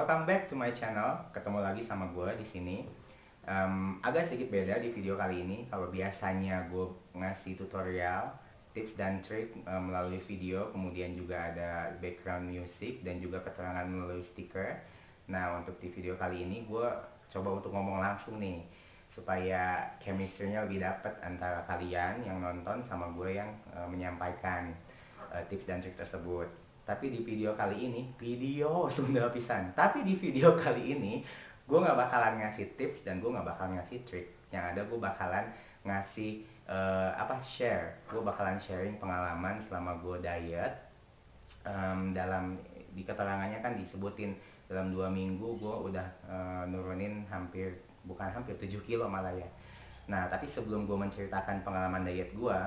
Welcome back to my channel. Ketemu lagi sama gue di sini. Agak sedikit beda di video kali ini. Kalau biasanya gue ngasih tutorial, tips dan trik melalui video, kemudian juga ada background music dan juga keterangan melalui stiker. Nah, untuk di video kali ini gue coba untuk ngomong langsung nih, supaya chemistry-nya lebih dapet antara kalian yang nonton sama gue yang menyampaikan tips dan trik tersebut. Tapi di video kali ini, video Sunda pisan. Tapi di video kali ini, gue nggak bakalan ngasih tips dan gue nggak bakalan ngasih trik. Yang ada gue bakalan ngasih share. Gue bakalan sharing pengalaman selama gue diet. Dalam di keterangannya kan disebutin dalam 2 minggu gue udah nurunin bukan hampir 7 kilo malah ya. Nah, tapi sebelum gue menceritakan pengalaman diet gue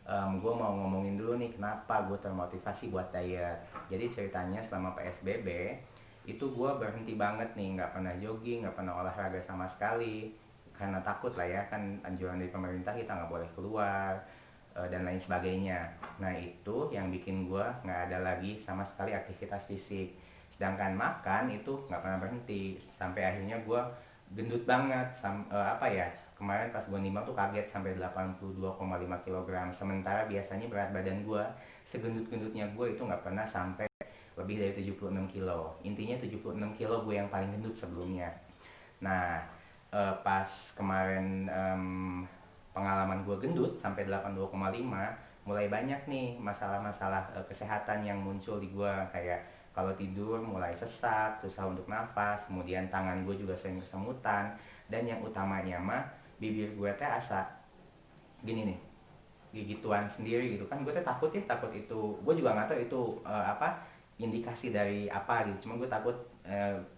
mau ngomongin dulu nih kenapa gue termotivasi buat diet. Jadi ceritanya selama PSBB itu gue berhenti banget nih, nggak pernah jogging, nggak pernah olahraga sama sekali, karena takut lah ya, kan anjuran dari pemerintah kita nggak boleh keluar dan lain sebagainya. Nah, itu yang bikin gue nggak ada lagi sama sekali aktivitas fisik. Sedangkan makan itu nggak pernah berhenti sampai akhirnya gue gendut banget. Kemarin pas gue nimbang tuh kaget sampai 82,5 kg. Sementara biasanya berat badan gue segendut-gendutnya gue itu nggak pernah sampai lebih dari 76 kilo. Intinya 76 kilo gue yang paling gendut sebelumnya. Nah, pas kemarin pengalaman gue gendut sampai 82,5, mulai banyak nih masalah-masalah kesehatan yang muncul di gue, kayak kalau tidur mulai sesak, susah untuk nafas, kemudian tangan gue juga sering kesemutan, dan yang utamanya mah bibir gue teh asa gini nih, gigituan sendiri gitu kan. Gue teh takut itu, gue juga nggak tahu itu indikasi dari apa gitu, cuma gue takut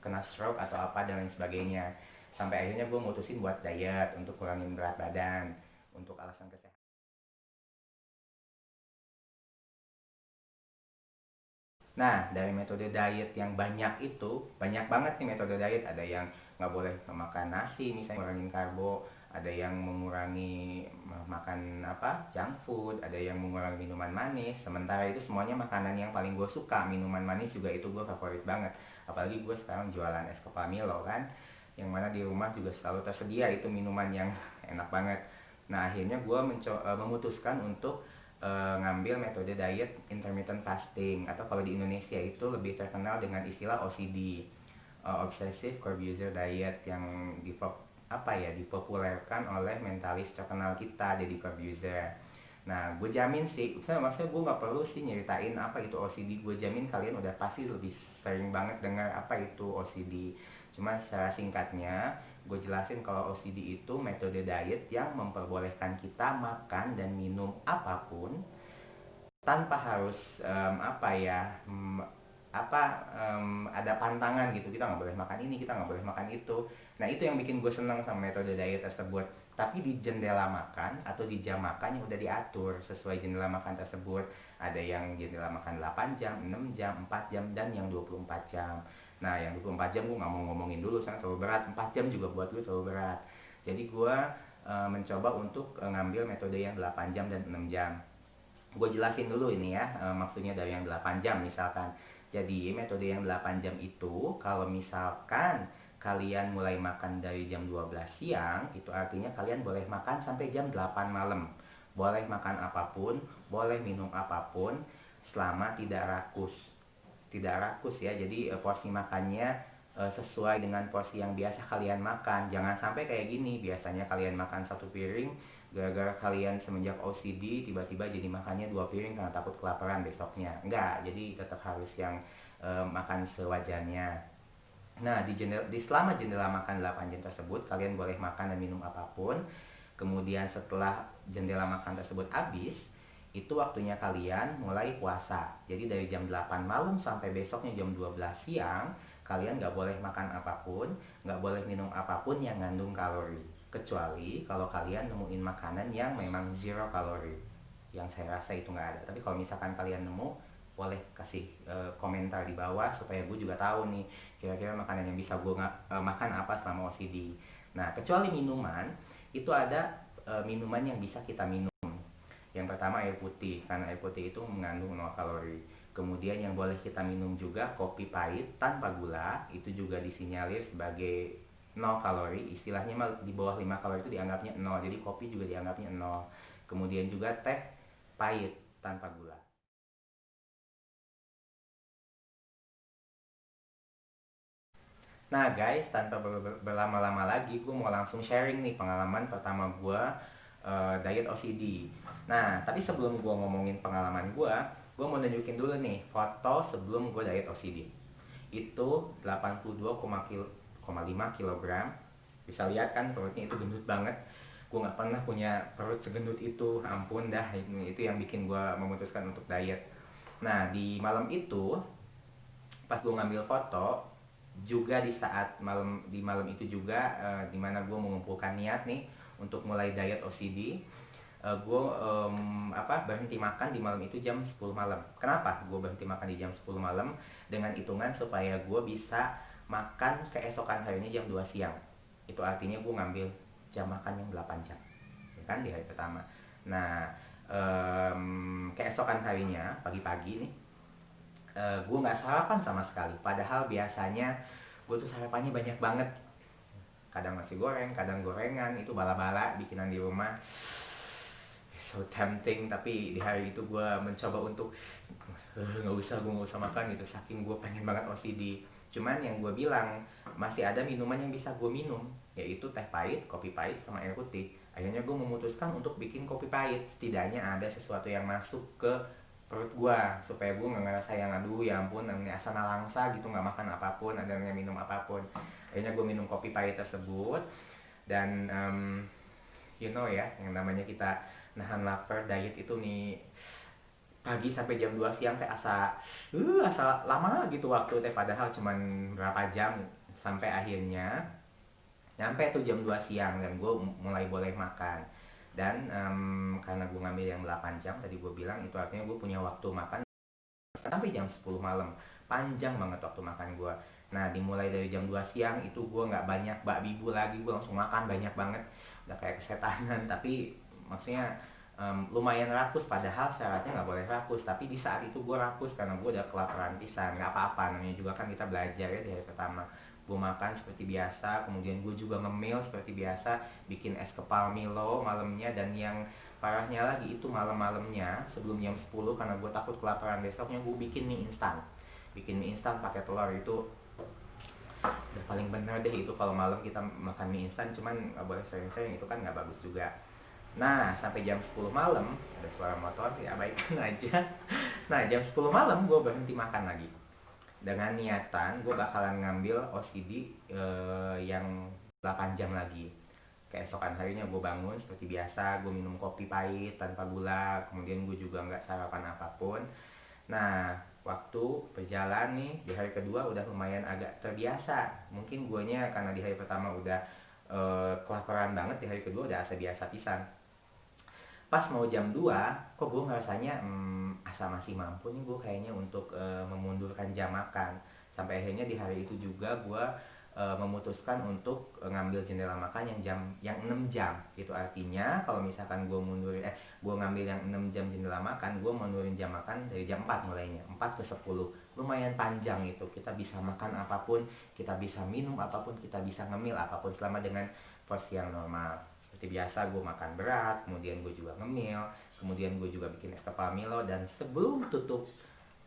kena stroke atau apa dan lain sebagainya. Sampai akhirnya gue mutusin buat diet untuk kurangin berat badan untuk alasan kesehatan. Nah, dari metode diet yang banyak itu, banyak banget nih metode diet. Ada yang nggak boleh makan nasi, misalnya ngurangin karbo. Ada yang mengurangi makan junk food. Ada yang mengurangi minuman manis. Sementara itu semuanya makanan yang paling gue suka. Minuman manis juga itu gue favorit banget. Apalagi gue sekarang jualan es kepal Milo kan, yang mana di rumah juga selalu tersedia itu minuman yang enak banget. Nah, akhirnya gue memutuskan untuk ngambil metode diet intermittent fasting, atau kalau di Indonesia itu lebih terkenal dengan istilah OCD, Obsessive Corbusier Diet, yang dipopulerkan oleh mentalis terkenal kita, Deddy Corbusier. Nah, gue jamin sih, maksudnya gue nggak perlu sih nyeritain apa itu OCD. Gue jamin kalian udah pasti lebih sering banget dengar apa itu OCD. Cuma secara singkatnya, gue jelasin kalau OCD itu metode diet yang memperbolehkan kita makan dan minum apapun tanpa harus ada pantangan gitu. Kita nggak boleh makan ini, kita nggak boleh makan itu. Nah, itu yang bikin gue senang sama metode diet tersebut. Tapi di jendela makan atau di jam makan yang udah diatur sesuai jendela makan tersebut. Ada yang jendela makan 8 jam, 6 jam, 4 jam, dan yang 24 jam. Nah, yang 24 jam gue nggak mau ngomongin dulu, soalnya terlalu berat. 4 jam juga buat gue terlalu berat. Jadi gue mencoba untuk ngambil metode yang 8 jam dan 6 jam. Gue jelasin dulu ini ya, maksudnya dari yang 8 jam misalkan. Jadi metode yang 8 jam itu, kalau misalkan kalian mulai makan dari jam 12 siang, itu artinya kalian boleh makan sampai jam 8 malam. Boleh makan apapun, boleh minum apapun, selama tidak rakus. Tidak rakus ya, jadi porsi makannya sesuai dengan porsi yang biasa kalian makan. Jangan sampai kayak gini, biasanya kalian makan 1 piring, gara-gara kalian semenjak OCD tiba-tiba jadi makannya 2 piring karena takut kelaparan besoknya. Enggak, jadi tetap harus yang makan sewajarnya. Nah, selama jendela makan 8 jam tersebut, kalian boleh makan dan minum apapun. Kemudian setelah jendela makan tersebut habis, itu waktunya kalian mulai puasa. Jadi dari jam 8 malam sampai besoknya jam 12 siang, kalian nggak boleh makan apapun, nggak boleh minum apapun yang ngandung kalori. Kecuali kalau kalian nemuin makanan yang memang zero kalori. Yang saya rasa itu nggak ada. Tapi kalau misalkan kalian nemu, boleh kasih komentar di bawah supaya gue juga tahu nih kira-kira makanan yang bisa gue makan apa selama OCD. Nah, kecuali minuman, itu ada minuman yang bisa kita minum. Yang pertama air putih, karena air putih itu mengandung 0 kalori. Kemudian yang boleh kita minum juga kopi pahit tanpa gula, itu juga disinyalir sebagai 0 kalori. Istilahnya mah di bawah 5 kalori itu dianggapnya 0. Jadi kopi juga dianggapnya 0. Kemudian juga teh pahit tanpa gula. Nah guys, tanpa berlama-lama lagi, gue mau langsung sharing nih pengalaman pertama gue diet OCD. Nah, tapi sebelum gue ngomongin pengalaman gue mau nunjukin dulu nih foto sebelum gue diet OCD. Itu 82,5 kilogram. Bisa lihat kan perutnya itu gendut banget. Gue nggak pernah punya perut segendut itu, ampun dah. Itu yang bikin gue memutuskan untuk diet. Nah, di malam itu pas gue ngambil foto juga di malam itu juga dimana gue mengumpulkan niat nih untuk mulai diet OCD. Gue berhenti makan di malam itu jam 10 malam. Kenapa gue berhenti makan di jam 10 malam? Dengan hitungan supaya gue bisa makan keesokan harinya jam 2 siang. Itu artinya gue ngambil jam makan yang 8 jam, ya kan, di hari pertama. Nah, keesokan harinya pagi-pagi nih, gue nggak sarapan sama sekali. Padahal biasanya gue tuh sarapannya banyak banget. Kadang nasi goreng, kadang gorengan, itu bala-bala bikinan di rumah. So tempting, tapi di hari itu gue mencoba untuk gue nggak usah makan gitu, saking gue pengen banget OCD. Cuman yang gue bilang, masih ada minuman yang bisa gue minum, yaitu teh pahit, kopi pahit, sama air putih. Akhirnya gue memutuskan untuk bikin kopi pahit. Setidaknya ada sesuatu yang masuk ke perut gua supaya gua nggak ngerasa yang aduh ya ampun asal nalangsa gitu, nggak makan apapun, adanya minum apapun. Akhirnya gua minum kopi pahit tersebut. Dan ya, yang namanya kita nahan lapar diet itu nih, pagi sampai jam 2 siang teh asa lama gitu waktu teh, padahal cuman berapa jam. Sampai akhirnya nyampe tuh jam 2 siang dan gue mulai boleh makan. Dan karena gue ngambil yang 8 jam tadi gue bilang, itu artinya gue punya waktu makan sampai jam 10 malam. Panjang banget waktu makan gue. Nah, dimulai dari jam 2 siang itu gue nggak banyak bakbibu lagi, gue langsung makan banyak banget. Udah kayak kesetanan, tapi maksudnya lumayan rakus, padahal syaratnya nggak boleh rakus. Tapi di saat itu gue rakus karena gue udah kelaparan pisan. Nggak apa-apa, namanya juga kan kita belajar ya di hari pertama. Gue makan seperti biasa, kemudian gue juga ngemil seperti biasa, bikin es kepal Milo malamnya. Dan yang parahnya lagi itu malam-malamnya sebelum jam 10, karena gue takut kelaparan besoknya, gue bikin mie instan. Bikin mie instan pakai telur itu udah paling bener deh itu kalau malam kita makan mie instan. Cuman nggak boleh sering-sering, itu kan nggak bagus juga. Nah, sampai jam 10 malam ada suara motor, ya abaikan aja. Nah, jam 10 malam gue berhenti makan lagi dengan niatan gue bakalan ngambil OCD yang 8 jam lagi. Keesokan harinya gue bangun seperti biasa, gue minum kopi pahit tanpa gula, kemudian gue juga nggak sarapan apapun. Nah, waktu berjalan nih di hari kedua udah lumayan agak terbiasa. Mungkin guanya karena di hari pertama udah kelaparan banget, di hari kedua udah asa biasa pisan. Pas mau jam 2 kok gue ngerasanya asa masih mampu nih gue kayaknya untuk memundurkan jam makan. Sampai akhirnya di hari itu juga gue memutuskan untuk ngambil jendela makan yang 6 jam. Itu artinya kalau misalkan gue ngambil yang 6 jam jendela makan, gue mundurin jam makan dari jam 4 mulainya, 4 ke 10. Lumayan panjang itu. Kita bisa makan apapun, kita bisa minum apapun, kita bisa ngemil apapun selama dengan porsi yang normal. Seperti biasa gue makan berat, kemudian gue juga ngemil, kemudian gue juga bikin es kepal Milo, dan sebelum tutup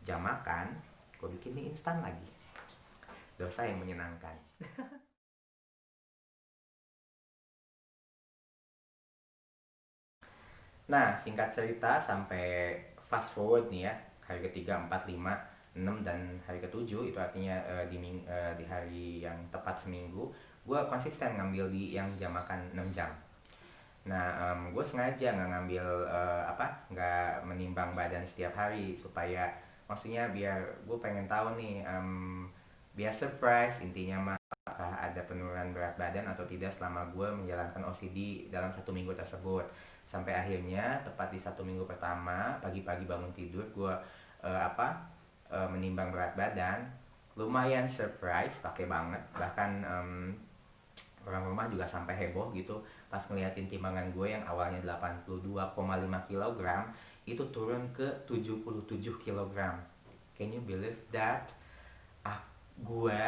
jam makan gue bikin mie instan lagi. Dosa yang menyenangkan. Nah, singkat cerita sampai fast forward nih ya, hari ketiga, 4, 5, 6, dan hari ketujuh, itu artinya di hari yang tepat seminggu, gue konsisten ngambil di yang jam makan 6 jam. Nah, gue sengaja nggak ngambil nggak menimbang badan setiap hari, supaya maksudnya biar gue pengen tahu nih, biar surprise intinya mah, apakah ada penurunan berat badan atau tidak selama gue menjalankan OCD dalam 1 minggu tersebut. Sampai akhirnya tepat di 1 minggu pertama, pagi-pagi bangun tidur gue menimbang berat badan. Lumayan surprise, pakai banget, bahkan orang rumah juga sampai heboh gitu pas ngeliatin timbangan gue yang awalnya 82,5 kg itu turun ke 77 kg. Can you believe that? Gue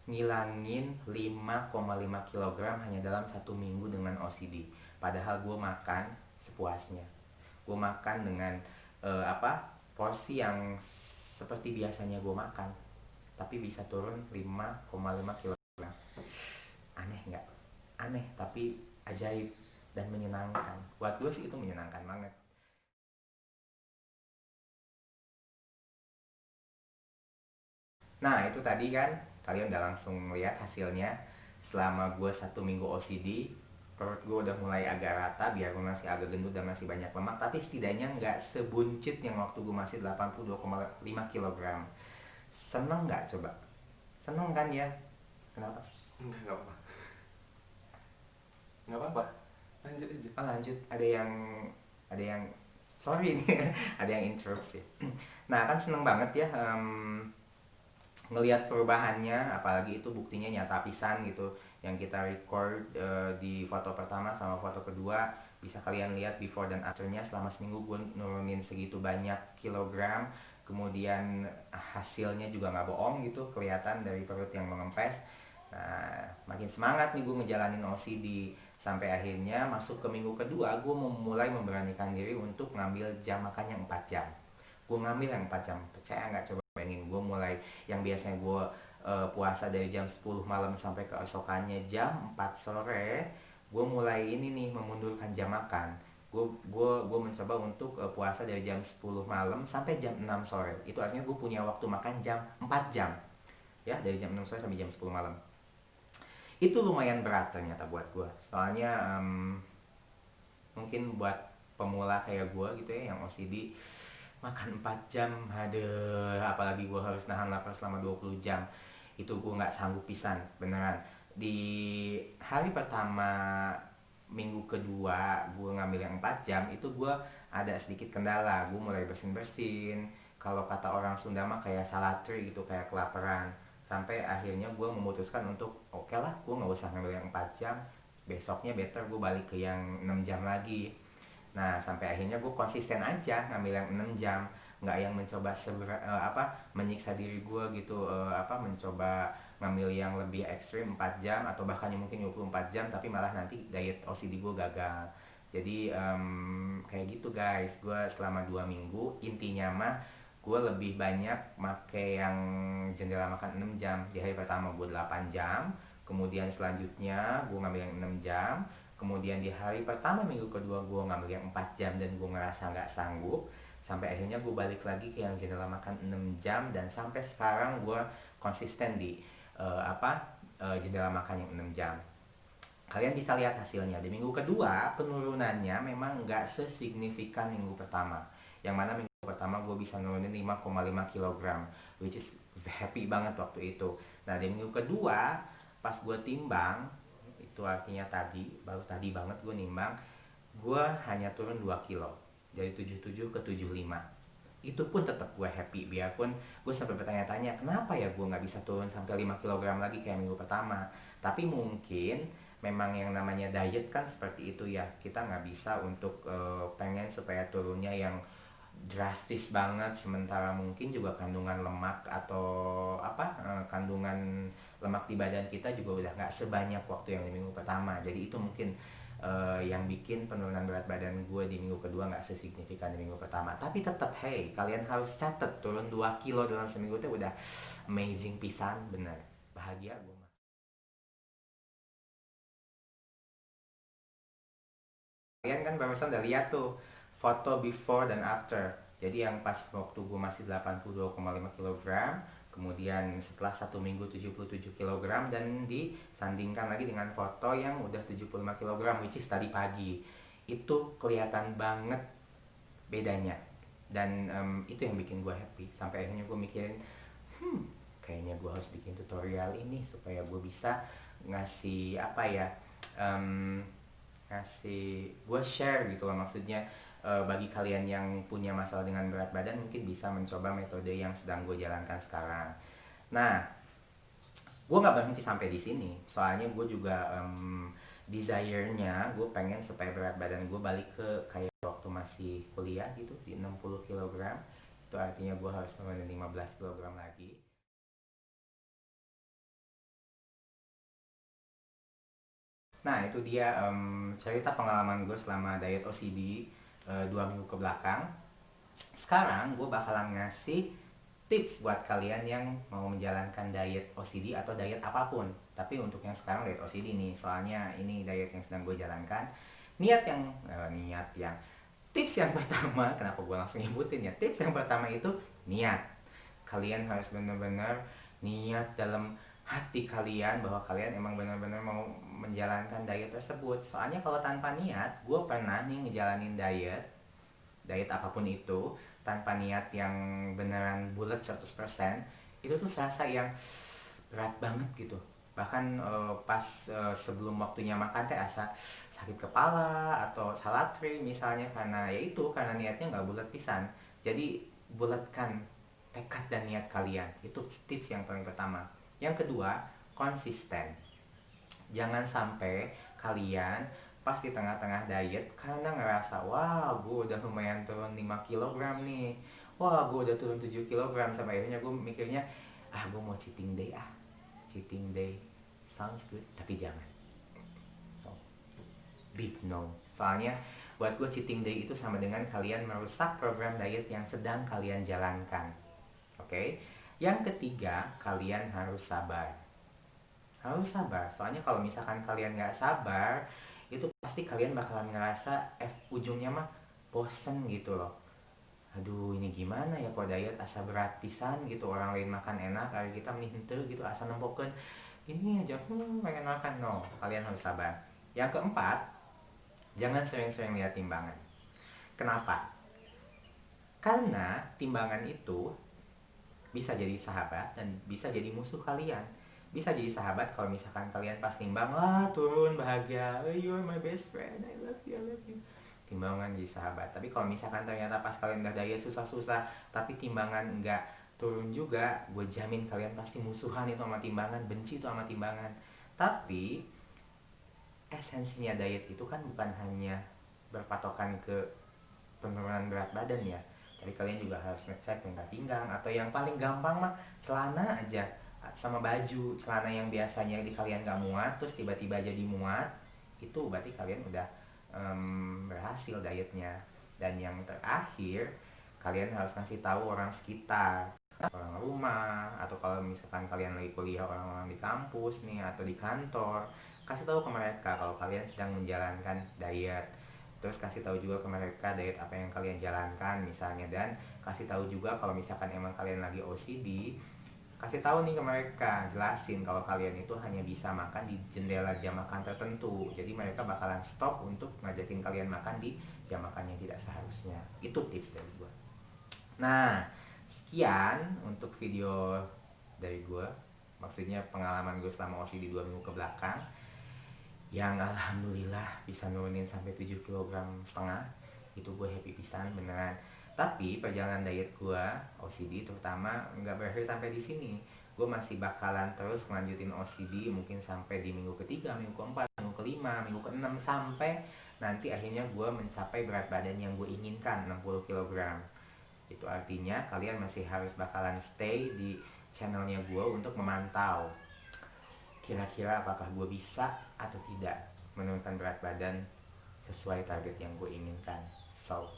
ngilangin 5,5 kilogram hanya dalam 1 minggu dengan OCD. Padahal gue makan sepuasnya. Gue makan dengan porsi yang seperti biasanya gue makan, tapi bisa turun 5,5 kilogram. Aneh nggak? Aneh tapi ajaib dan menyenangkan. Buat gue sih itu menyenangkan banget. Nah itu tadi kan kalian udah langsung lihat hasilnya. Selama gue 1 minggu OCD, perut gue udah mulai agak rata, biarpun masih agak gendut dan masih banyak lemak, tapi setidaknya nggak sebuncit yang waktu gue masih 82,5 kilogram. Seneng nggak coba? Seneng kan ya? Kenapa? Enggak apa-apa. Enggak apa-apa. Lanjut aja. Oh, lanjut. Ada yang sorry nih, ada yang interrupt sih. Nah kan seneng banget ya ngelihat perubahannya, apalagi itu buktinya nyata pisan gitu, yang kita record di foto pertama sama foto kedua. Bisa kalian lihat before dan afternya. Selama seminggu gue nurunin segitu banyak kilogram, kemudian hasilnya juga nggak bohong gitu, kelihatan dari perut yang mengempes. Nah makin semangat nih gue ngejalanin OCD, sampai akhirnya masuk ke minggu kedua gue mulai memberanikan diri untuk ngambil jam makan yang 4 jam. Gue ngambil yang 4 jam, percaya nggak? Coba bayangin, gue mulai yang biasanya gue puasa dari jam 10 malam sampai keesokannya jam 4 sore, gue mulai ini nih memundurkan jam makan. Gue mencoba untuk puasa dari jam 10 malam sampai jam 6 sore. Itu artinya gue punya waktu makan 4 jam. Ya, dari jam 6 sore sampai jam 10 malam. Itu lumayan berat ternyata buat gue. Soalnya mungkin buat pemula kayak gue gitu ya, yang OCD, makan 4 jam, aduh, apalagi gue harus nahan lapar selama 20 jam. Itu gue nggak sanggup pisan, beneran. Di hari pertama minggu kedua gue ngambil yang 4 jam, itu gue ada sedikit kendala. Gue mulai bersin-bersin, kalau kata orang Sunda mah kayak salatri gitu, kayak kelaparan. Sampai akhirnya gue memutuskan untuk oke lah, gue nggak usah ngambil yang 4 jam, besoknya better gue balik ke yang 6 jam lagi. Nah sampai akhirnya gue konsisten aja ngambil yang 6 jam, nggak yang mencoba menyiksa diri gue gitu, mencoba ngambil yang lebih ekstrim 4 jam atau bahkan yang mungkin 24 jam, tapi malah nanti diet OCD gue gagal. Jadi kayak gitu guys, gue selama 2 minggu intinya mah gue lebih banyak make yang jendela makan 6 jam. Di hari pertama gue 8 jam, kemudian selanjutnya gue ngambil yang 6 jam, kemudian di hari pertama minggu kedua gue ngambil yang 4 jam dan gue ngerasa nggak sanggup, sampai akhirnya gue balik lagi ke yang jendela makan 6 jam, dan sampai sekarang gue konsisten di jendela makan yang 6 jam. Kalian bisa lihat hasilnya di minggu kedua, penurunannya memang nggak sesignifikan minggu pertama, yang mana minggu pertama gue bisa nurunin 5,5 kilogram, which is happy banget waktu itu. Nah di minggu kedua pas gue timbang, itu artinya baru tadi banget gue nimbang, gue hanya turun 2 kilo, dari 77 ke 75. Itu pun tetap gue happy, biarpun gue sampai bertanya-tanya kenapa ya gue nggak bisa turun sampai 5 kilogram lagi kayak minggu pertama. Tapi mungkin memang yang namanya diet kan seperti itu ya, kita nggak bisa untuk pengen supaya turunnya yang drastis banget, sementara mungkin juga kandungan lemak atau kandungan lemak di badan kita juga udah nggak sebanyak waktu yang di minggu pertama. Jadi itu mungkin yang bikin penurunan berat badan gue di minggu kedua nggak sesignifikan di minggu pertama. Tapi tetap, hey, kalian harus catet, turun 2 kilo dalam seminggu itu udah amazing pisan, bener, bahagia gue. Kalian kan barusan udah lihat tuh foto before dan after. Jadi yang pas waktu gue masih 82,5 kilogram, kemudian setelah 1 minggu 77 kilogram, dan disandingkan lagi dengan foto yang udah 75 kilogram, which is tadi pagi. Itu kelihatan banget bedanya. Dan itu yang bikin gue happy. Sampai akhirnya gue mikirin, kayaknya gue harus bikin tutorial ini supaya gue bisa ngasih ngasih gue share gitu loh, maksudnya bagi kalian yang punya masalah dengan berat badan mungkin bisa mencoba metode yang sedang gue jalankan sekarang. Nah gue nggak berhenti sampai di sini, soalnya gue juga desire-nya gue pengen supaya berat badan gue balik ke kayak waktu masih kuliah gitu, di 60 kilogram. Itu artinya gue harus nurunin 15 kg lagi. Nah itu dia cerita pengalaman gue selama diet OCD 2 minggu ke belakang. Sekarang gue bakalan ngasih tips buat kalian yang mau menjalankan diet OCD atau diet apapun. Tapi untuk yang sekarang diet OCD nih, soalnya ini diet yang sedang gue jalankan. Tips yang pertama, kenapa gue langsung nyebutin ya? Tips yang pertama itu niat. Kalian harus benar-benar niat dalam hati kalian bahwa kalian emang benar-benar mau menjalankan diet tersebut. Soalnya kalau tanpa niat, gue pernah nih ngejalanin diet apapun itu tanpa niat yang beneran bulat 100%, itu tuh serasa yang berat banget gitu. Bahkan pas sebelum waktunya makan teh asa sakit kepala atau salatri misalnya, karena karena niatnya nggak bulat pisan. Jadi bulatkan tekad dan niat kalian, itu tips yang paling pertama. Yang kedua, konsisten. Jangan sampai kalian pas di tengah-tengah diet karena ngerasa wah gue udah lumayan turun 5 kilogram nih, wah gue udah turun 7 kilogram, sampai akhirnya gue mikirnya gue mau cheating day. Cheating day sounds good, tapi jangan. No. Big no. Soalnya buat gue cheating day itu sama dengan kalian merusak program diet yang sedang kalian jalankan. Oke? Yang ketiga, kalian harus sabar. Harus sabar, soalnya kalau misalkan kalian nggak sabar, itu pasti kalian bakalan ngerasa ujungnya mah bosen gitu loh. Aduh ini gimana ya kok diet asa berat pisan gitu, orang lain makan enak kayak kita menihente gitu, asa nempokeun ini aja pengen makan. No, kalian harus sabar. Yang keempat, jangan sering-sering lihat timbangan. Kenapa? Karena timbangan itu bisa jadi sahabat dan bisa jadi musuh kalian. Bisa jadi sahabat kalau misalkan kalian pas timbang, turun bahagia, oh, you're my best friend, I love you. Timbangan jadi sahabat. Tapi kalau misalkan ternyata pas kalian udah diet susah-susah tapi timbangan enggak turun juga, gue jamin kalian pasti musuhan itu sama timbangan, benci itu sama timbangan. Tapi esensinya diet itu kan bukan hanya berpatokan ke penurunan berat badan ya, tapi kalian juga harus ngecek minta pinggang, atau yang paling gampang mah celana aja sama baju. Celana yang biasanya di kalian gak muat terus tiba-tiba jadi muat, itu berarti kalian udah berhasil dietnya. Dan yang terakhir, kalian harus ngasih tahu orang sekitar, orang rumah, atau kalau misalkan kalian lagi kuliah, orang-orang di kampus nih atau di kantor, kasih tahu ke mereka kalau kalian sedang menjalankan diet. Terus kasih tahu juga ke mereka diet apa yang kalian jalankan misalnya, dan kasih tahu juga kalau misalkan emang kalian lagi OCD, kasih tahu nih ke mereka, jelasin kalau kalian itu hanya bisa makan di jendela jam makan tertentu. Jadi mereka bakalan stop untuk ngajakin kalian makan di jam makan yang tidak seharusnya. Itu tips dari gue. Nah, sekian untuk video dari gue. Maksudnya pengalaman gue selama OCD 2 minggu ke belakang, yang alhamdulillah bisa nurunin sampai 7,5 kg. Itu gue happy pisan beneran. Tapi perjalanan diet gue OCD terutama nggak berakhir sampai di sini. Gue masih bakalan terus melanjutin OCD mungkin sampai di minggu ketiga, minggu keempat, minggu kelima, minggu keenam, sampai nanti akhirnya gue mencapai berat badan yang gue inginkan, 60 kg. Itu artinya kalian masih harus bakalan stay di channelnya gue untuk memantau kira-kira apakah gue bisa atau tidak menurunkan berat badan sesuai target yang gue inginkan. So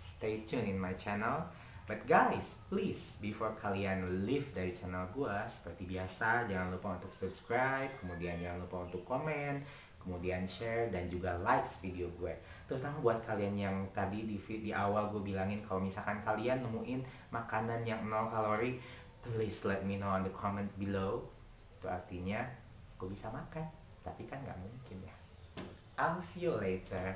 stay tuned in my channel. But guys, please before kalian leave dari channel gue, seperti biasa jangan lupa untuk subscribe, kemudian jangan lupa untuk komen, kemudian share dan juga likes video gue. Terutama buat kalian yang tadi di awal gue bilangin kalau misalkan kalian nemuin makanan yang 0 kalori, please let me know on the comment below. Itu artinya gue bisa makan, tapi kan nggak mungkin ya. I'll see you later.